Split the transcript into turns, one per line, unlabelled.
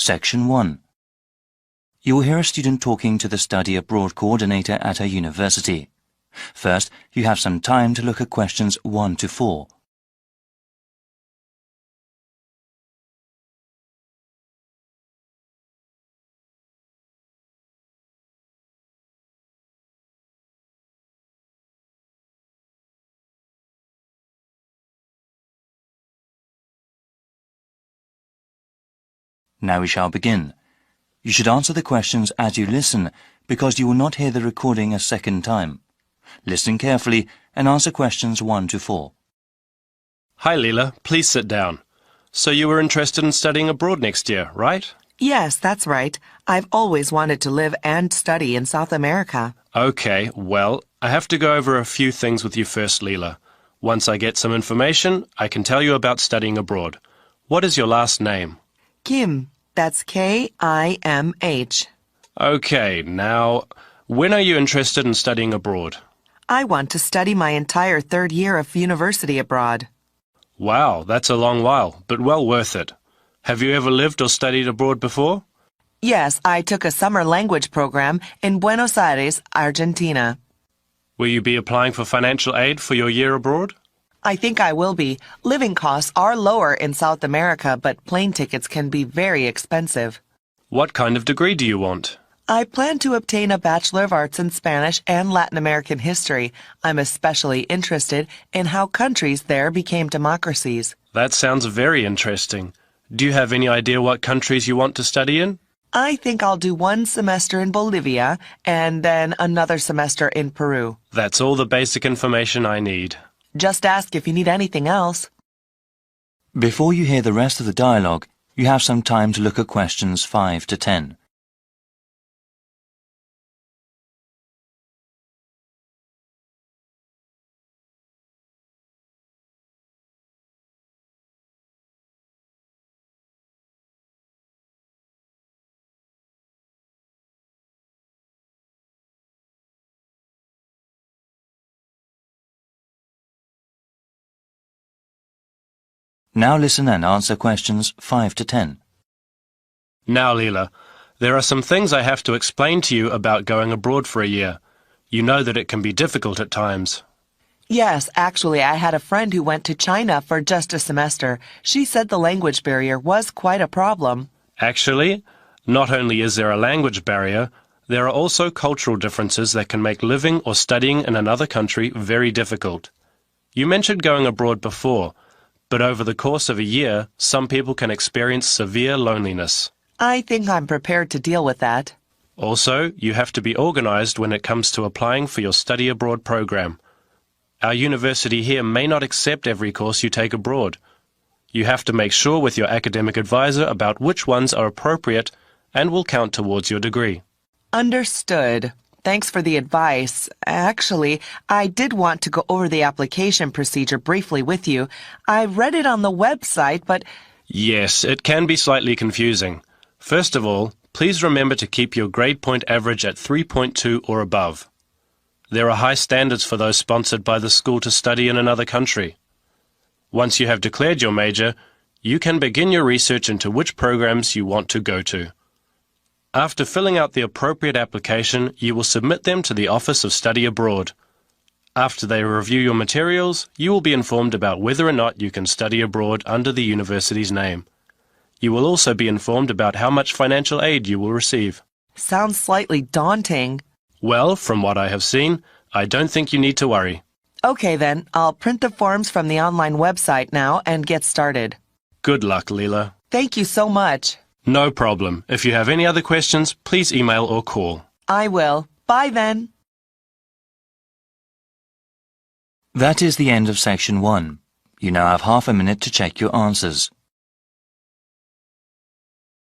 Section 1. You will hear a student talking to the study abroad coordinator at her university. First, you have some time to look at questions 1 to 4. Now we shall begin. You should answer the questions as you listen, because you will not hear the recording a second time. Listen carefully and answer questions 1 to 4.
Hi, Leela. Please sit down. So you were interested in studying abroad next year, right?
Yes, that's right. I've always wanted to live and study in South America.
Okay, well, I have to go over a few things with you first, Leela. Once I get some information, I can tell you about studying abroad. What is your last name?
Kim. That's K-I-M-H.
Okay, now, when are you interested in studying abroad?
I want to study my entire third year of university abroad.
Wow, that's a long while, but well worth it. Have you ever lived or studied abroad before?
Yes, I took a summer language program in Buenos Aires, Argentina.
Will you be applying for financial aid for your year abroad?
I think I will be. Living costs are lower in South America, but plane tickets can be very expensive.
What kind of degree do you want?
I plan to obtain a Bachelor of Arts in Spanish and Latin American history. I'm especially interested in how countries there became democracies.
That sounds very interesting. Do you have any idea what countries you want to study in?
I think I'll do 1 semester in Bolivia and then another semester in Peru.
That's all the basic information I need.
Just ask if you need anything else.
Before you hear the rest of the dialogue, you have some time to look at questions 5 to 10. Now listen and answer questions 5 to 10.
Now, Leela, there are some things I have to explain to you about going abroad for a year. You know that it can be difficult at times.
Yes, actually, I had a friend who went to China for just a semester. She said the language barrier was quite a problem.
Actually, not only is there a language barrier, there are also cultural differences that can make living or studying in another country very difficult. You mentioned going abroad before, but over the course of a year, some people can experience severe loneliness.
I think I'm prepared to deal with that.
Also, you have to be organized when it comes to applying for your study abroad program. Our university here may not accept every course you take abroad. You have to make sure with your academic advisor about which ones are appropriate and will count towards your degree.
Understood. Thanks for the advice. Actually, I did want to go over the application procedure briefly with you. I read it on the website, but...
Yes, it can be slightly confusing. First of all, please remember to keep your grade point average at 3.2 or above. There are high standards for those sponsored by the school to study in another country. Once you have declared your major, you can begin your research into which programs you want to go to. After filling out the appropriate application, you will submit them to the Office of Study Abroad. After they review your materials, you will be informed about whether or not you can study abroad under the university's name. You will also be informed about how much financial aid you will receive.
Sounds slightly daunting.
Well, from what I have seen, I don't think you need to worry.
Okay then, I'll print the forms from the online website now and get started.
Good luck, Leela.
Thank you so much.
No problem. If you have any other questions, please email or call.
I will. Bye then.
That is the end of section 1. You now have half a minute to check your answers.